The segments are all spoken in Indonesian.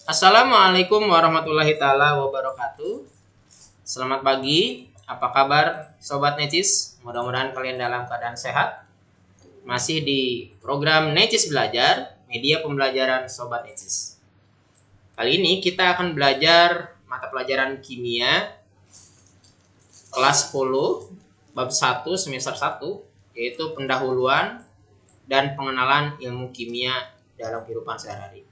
Assalamualaikum warahmatullahi taala wabarakatuh. Selamat pagi. Apa kabar sobat Necis? Mudah-mudahan kalian dalam keadaan sehat. Masih di program Necis Belajar, media pembelajaran sobat Necis. Kali ini kita akan belajar mata pelajaran kimia kelas 10 bab 1 semester 1, yaitu pendahuluan dan pengenalan ilmu kimia dalam kehidupan sehari-hari.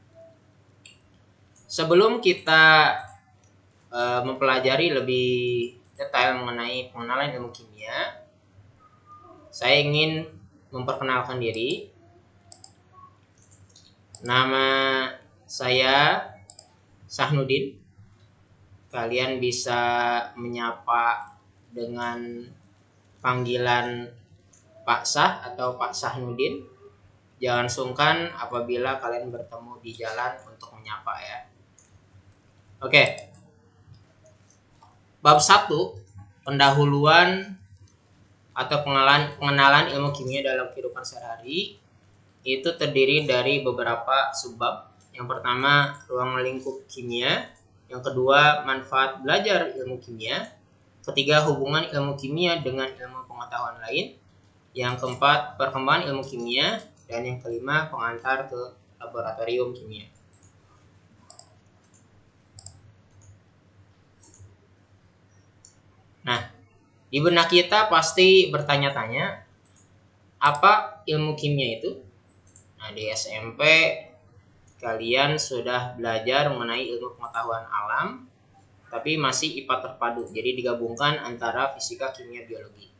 Sebelum kita mempelajari lebih detail mengenai pengenalan ilmu kimia, saya ingin memperkenalkan diri. Nama saya Sahnudin. Kalian bisa menyapa dengan panggilan Pak Sah atau Pak Sahnudin. Jangan sungkan apabila kalian bertemu di jalan untuk menyapa ya. Oke. Bab 1, pendahuluan atau pengenalan ilmu kimia dalam kehidupan sehari-hari, itu terdiri dari beberapa subbab. Yang pertama, ruang lingkup kimia. Yang kedua, manfaat belajar ilmu kimia. Ketiga, hubungan ilmu kimia dengan ilmu pengetahuan lain. Yang keempat, perkembangan ilmu kimia. Dan yang kelima, pengantar ke laboratorium kimia. Nah, di benak kita pasti bertanya-tanya, apa ilmu kimia itu? Nah, di SMP kalian sudah belajar mengenai ilmu pengetahuan alam, tapi masih IPA terpadu, jadi digabungkan antara fisika, kimia, biologi.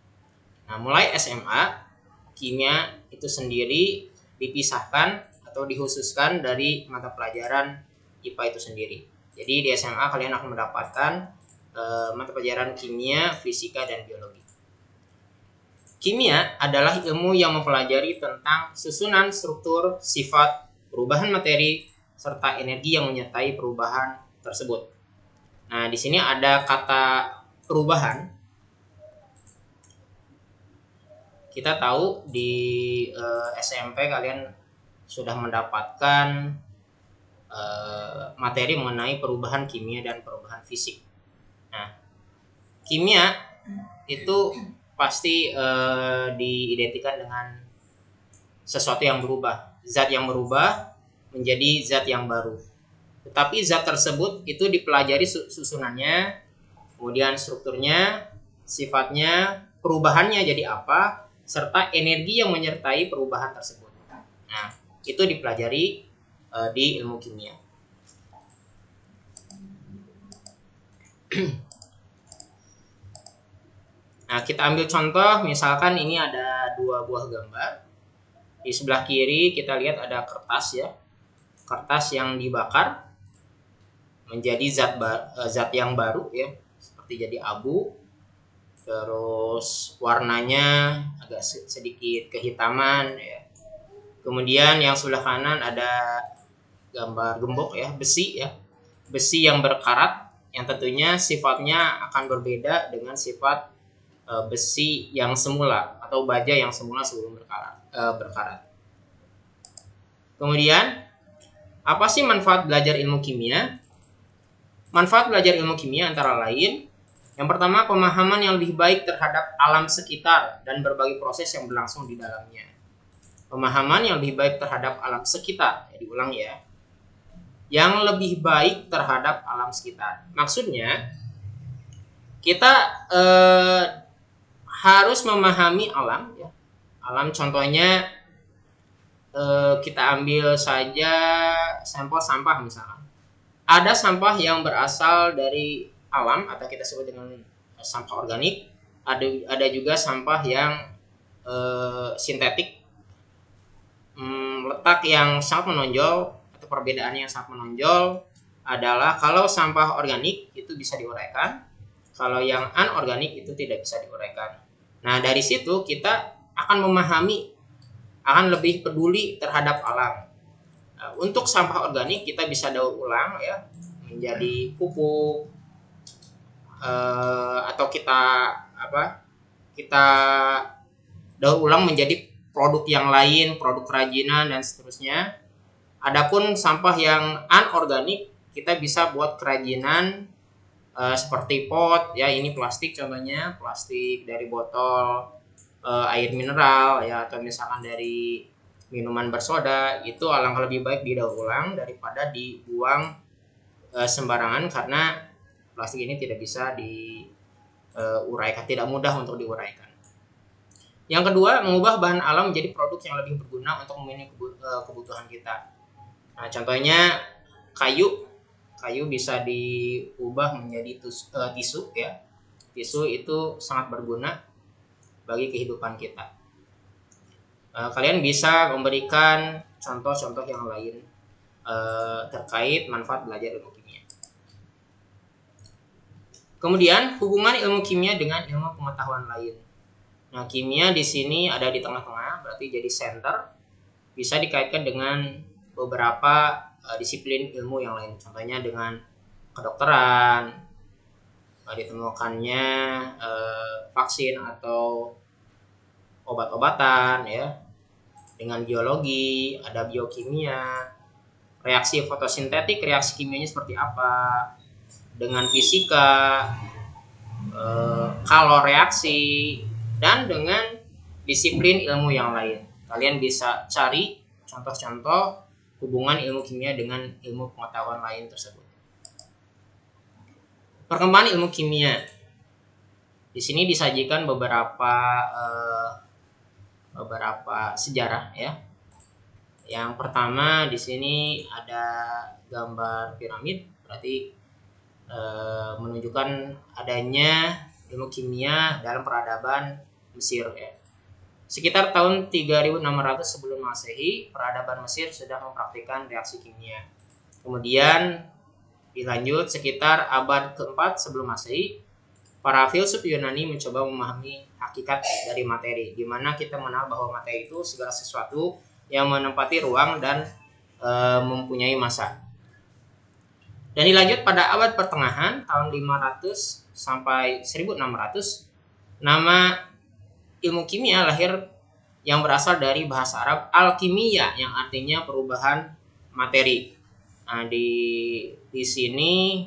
Nah, mulai SMA, kimia itu sendiri dipisahkan atau dikhususkan dari mata pelajaran IPA itu sendiri. Jadi di SMA kalian akan mendapatkan mata pelajaran kimia, fisika, dan biologi. Kimia adalah ilmu yang mempelajari tentang susunan, struktur, sifat, perubahan materi, serta energi yang menyertai perubahan tersebut. Nah, di sini ada kata perubahan. Kita tahu di SMP kalian sudah mendapatkan materi mengenai perubahan kimia dan perubahan fisik. Nah, kimia itu pasti diidentikan dengan sesuatu yang berubah, zat yang berubah menjadi zat yang baru. Tetapi zat tersebut itu dipelajari susunannya, kemudian strukturnya, sifatnya, perubahannya jadi apa, serta energi yang menyertai perubahan tersebut. Nah, itu dipelajari di ilmu kimia. Nah, kita ambil contoh, misalkan ini ada dua buah gambar. Di sebelah kiri kita lihat ada kertas ya. Kertas yang dibakar menjadi zat yang baru ya, seperti jadi abu. Terus warnanya agak sedikit kehitaman ya. Kemudian yang sebelah kanan ada gambar gembok ya, besi ya. Besi yang berkarat, yang tentunya sifatnya akan berbeda dengan sifat besi yang semula atau baja yang semula sebelum berkarat. Kemudian, apa sih manfaat belajar ilmu kimia? Manfaat belajar ilmu kimia antara lain, yang pertama, pemahaman yang lebih baik terhadap alam sekitar dan berbagai proses yang berlangsung di dalamnya. Pemahaman yang lebih baik terhadap alam sekitar, diulang ya. Yang lebih baik terhadap alam sekitar. Maksudnya, kita harus memahami alam ya. Alam contohnya kita ambil saja sampel sampah misalnya. Ada sampah yang berasal dari alam atau kita sebut dengan sampah organik. Ada juga sampah yang sintetik. Letak yang sangat menonjol atau perbedaan yang sangat menonjol adalah kalau sampah organik itu bisa diuraikan, kalau yang anorganik itu tidak bisa diuraikan. Nah, dari situ kita akan memahami, akan lebih peduli terhadap alam. Nah, untuk sampah organik kita bisa daur ulang ya, menjadi pupuk atau kita daur ulang menjadi produk yang lain, produk kerajinan dan seterusnya. Adapun sampah yang anorganik kita bisa buat kerajinan seperti pot ya, ini plastik contohnya, plastik dari botol air mineral ya, atau misalkan dari minuman bersoda, itu alangkah lebih baik didaur ulang daripada dibuang sembarangan, karena plastik ini tidak bisa diuraikan, tidak mudah untuk diuraikan. Yang kedua, mengubah bahan alam menjadi produk yang lebih berguna untuk memenuhi kebutuhan kita. Nah, contohnya kayu bisa diubah menjadi tisu ya. Tisu itu sangat berguna bagi kehidupan kita. Kalian bisa memberikan contoh-contoh yang lain terkait manfaat belajar ilmu kimia. Kemudian hubungan ilmu kimia dengan ilmu pengetahuan lain. Nah, kimia di sini ada di tengah-tengah, berarti jadi center, bisa dikaitkan dengan beberapa disiplin ilmu yang lain. Contohnya dengan kedokteran, ditemukannya vaksin atau obat-obatan ya. Dengan biologi, ada biokimia, reaksi fotosintetik, reaksi kimianya seperti apa. Dengan fisika, kalor reaksi, dan dengan disiplin ilmu yang lain. Kalian bisa cari contoh-contoh hubungan ilmu kimia dengan ilmu pengetahuan lain tersebut. Perkembangan ilmu kimia. Di sini disajikan beberapa sejarah ya. Yang pertama di sini ada gambar piramid, berarti menunjukkan adanya ilmu kimia dalam peradaban Mesir ya. Sekitar tahun 3600 sebelum Masehi, peradaban Mesir sudah mempraktikkan reaksi kimia. Kemudian dilanjut sekitar abad keempat sebelum Masehi, para filsuf Yunani mencoba memahami hakikat dari materi, di mana kita mengenal bahwa materi itu segala sesuatu yang menempati ruang dan mempunyai massa. Dan dilanjut pada abad pertengahan tahun 500 sampai 1600, nama ilmu kimia lahir yang berasal dari bahasa Arab alkimia, yang artinya perubahan materi. Nah, di sini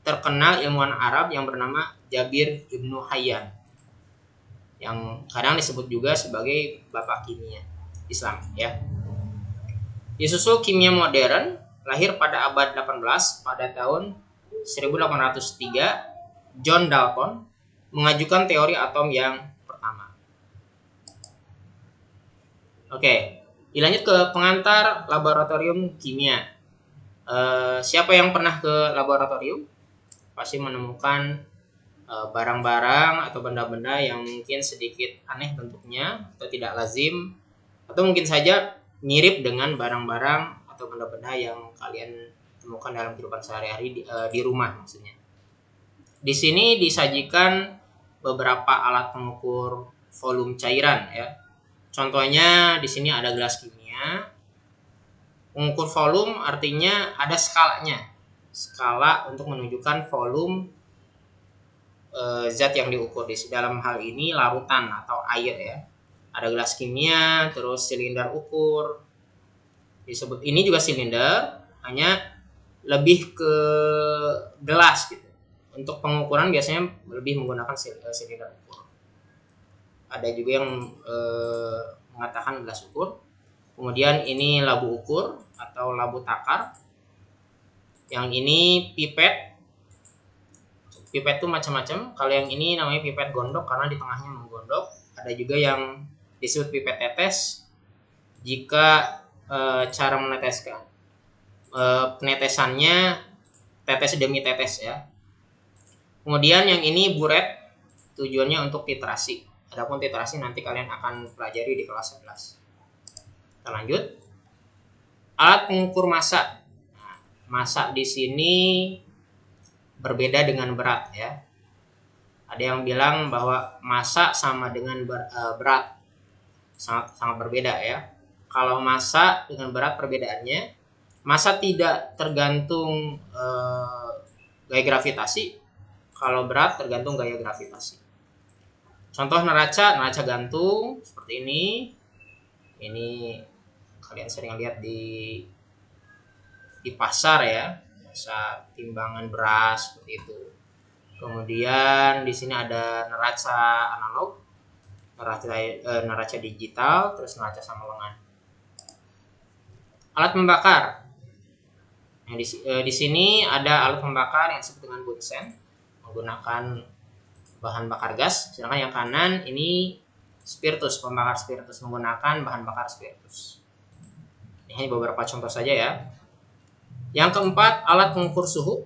terkenal ilmuwan Arab yang bernama Jabir Ibnu Hayyan, yang kadang disebut juga sebagai bapak kimia Islam ya. Disusul kimia modern lahir pada abad 18. Pada tahun 1803, John Dalton mengajukan teori atom yang pertama. Oke, dilanjut ke pengantar laboratorium kimia. Siapa yang pernah ke laboratorium pasti menemukan barang-barang atau benda-benda yang mungkin sedikit aneh bentuknya atau tidak lazim, atau mungkin saja mirip dengan barang-barang atau benda-benda yang kalian temukan dalam kehidupan sehari-hari di rumah maksudnya. Di sini disajikan beberapa alat pengukur volume cairan ya. Contohnya di sini ada gelas kimia. Pengukur volume artinya ada skalanya. Skala untuk menunjukkan volume zat yang diukur. Di dalam hal ini larutan atau air ya. Ada gelas kimia, terus silinder ukur. Disebut ini juga silinder, hanya lebih ke gelas gitu. Untuk pengukuran biasanya lebih menggunakan silinder ukur. Ada juga yang mengatakan gelas ukur. Kemudian ini labu ukur atau labu takar. Yang ini pipet. Pipet itu macam-macam. Kalau yang ini namanya pipet gondok karena di tengahnya menggondok. Ada juga yang disebut pipet tetes. Jika cara meneteskan, penetesannya tetes demi tetes ya. Kemudian yang ini buret, tujuannya untuk titrasi. Adapun titrasi nanti kalian akan pelajari di kelas 11. Kita lanjut. Alat pengukur massa. Nah, massa di sini berbeda dengan berat ya. Ada yang bilang bahwa massa sama dengan berat. Sangat berbeda ya. Kalau massa dengan berat perbedaannya, massa tidak tergantung gaya gravitasi. Kalau berat tergantung gaya gravitasi. Contoh neraca gantung seperti ini. Ini kalian sering lihat di pasar ya, bisa timbangan beras seperti itu. Kemudian di sini ada neraca analog, neraca digital, terus neraca sama lengan. Alat membakar. Nah, di sini ada alat membakar yang disebut dengan bunsen, menggunakan bahan bakar gas. Sedangkan yang kanan ini spiritus, pembakar spiritus, menggunakan bahan bakar spiritus. Ini beberapa contoh saja ya. Yang keempat, alat pengukur suhu.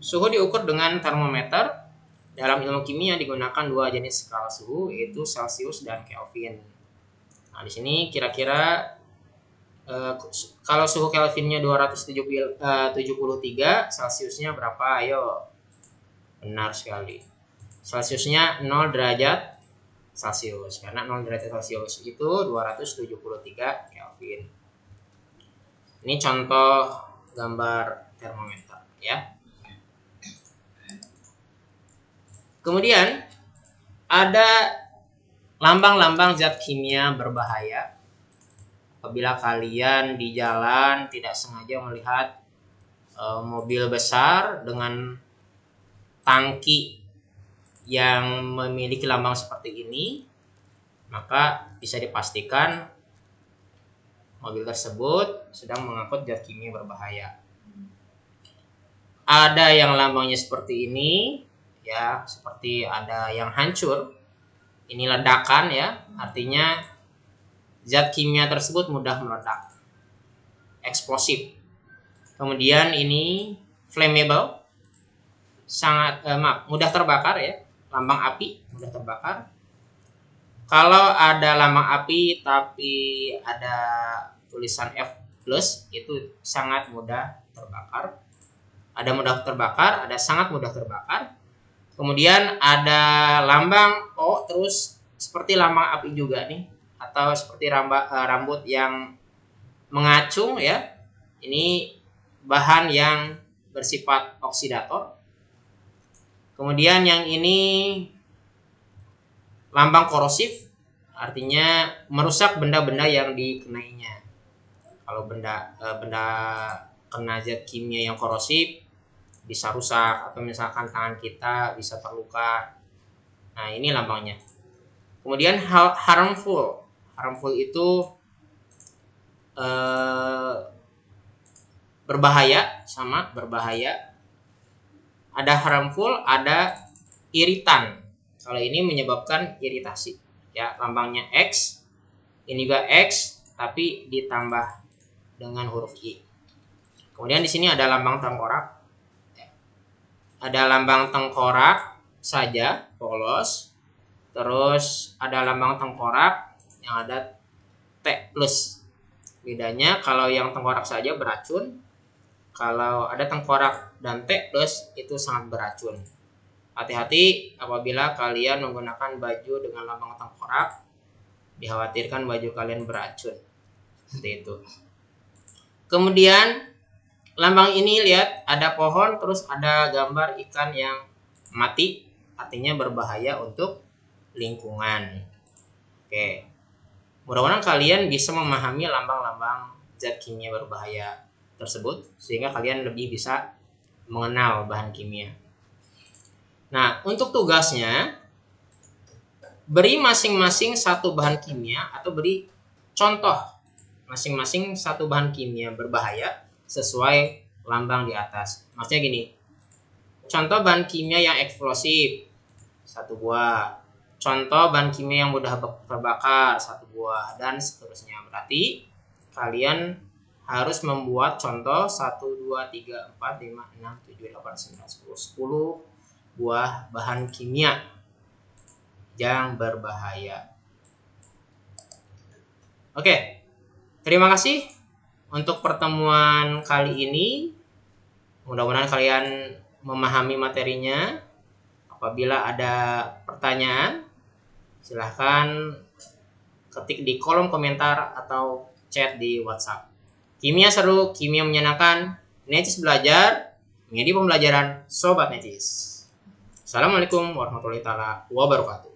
Suhu diukur dengan termometer. Dalam ilmu kimia digunakan dua jenis skala suhu, yaitu Celcius dan Kelvin. Nah, di sini kira-kira kalau suhu Kelvinnya 273, Celciusnya berapa? Ayo. Benar sekali. Celciusnya 0 derajat Celcius. Karena 0 derajat Celcius itu 273 Kelvin. Ini contoh gambar termometer ya. Kemudian ada lambang-lambang zat kimia berbahaya. Apabila kalian di jalan tidak sengaja melihat mobil besar dengan tangki yang memiliki lambang seperti ini, maka bisa dipastikan mobil tersebut sedang mengangkut zat kimia berbahaya. Ada yang lambangnya seperti ini, ya, seperti ada yang hancur. Ini ledakan ya, artinya zat kimia tersebut mudah meledak, eksplosif. Kemudian ini flammable, sangat mudah terbakar ya, lambang api, mudah terbakar. Kalau ada lambang api tapi ada tulisan F+, itu sangat mudah terbakar. Ada mudah terbakar, ada sangat mudah terbakar. Kemudian ada lambang O terus seperti lambang api juga nih, atau seperti rambut yang mengacung ya. Ini bahan yang bersifat oksidator. Kemudian yang ini lambang korosif, artinya merusak benda-benda yang dikenainya. Kalau benda kena zat kimia yang korosif bisa rusak, atau misalkan tangan kita bisa terluka. Nah, ini lambangnya. Kemudian harmful. Harmful itu berbahaya, sama berbahaya. Ada harmful, ada iritan. Kalau ini menyebabkan iritasi. Ya, lambangnya X. Ini juga X, tapi ditambah dengan huruf I. Kemudian di sini ada lambang tengkorak. Ada lambang tengkorak saja, polos. Terus ada lambang tengkorak yang ada T+. Bedanya kalau yang tengkorak saja beracun. Kalau ada tengkorak dan T+ itu sangat beracun. Hati-hati apabila kalian menggunakan baju dengan lambang tengkorak. Dikhawatirkan baju kalian beracun. Seperti itu. Kemudian lambang ini lihat ada pohon, terus ada gambar ikan yang mati, artinya berbahaya untuk lingkungan. Oke. Mudah-mudahan kalian bisa memahami lambang-lambang zat kimia berbahaya tersebut sehingga kalian lebih bisa mengenal bahan kimia. Nah, untuk tugasnya beri masing-masing satu bahan kimia atau beri contoh masing-masing satu bahan kimia berbahaya sesuai lambang di atas. Maksudnya gini, contoh bahan kimia yang eksplosif, 1 buah. Contoh bahan kimia yang mudah terbakar, 1 buah, dan seterusnya. Berarti kalian harus membuat contoh 1, 2, 3, 4, 5, 6, 7, 8, 9, 10 buah bahan kimia yang berbahaya. Oke, terima kasih untuk pertemuan kali ini. Mudah-mudahan kalian memahami materinya. Apabila ada pertanyaan, silahkan ketik di kolom komentar atau chat di WhatsApp. Kimia seru, kimia menyenangkan. Necis belajar, menjadi pembelajaran Sobat Necis. Assalamualaikum warahmatullahi wabarakatuh.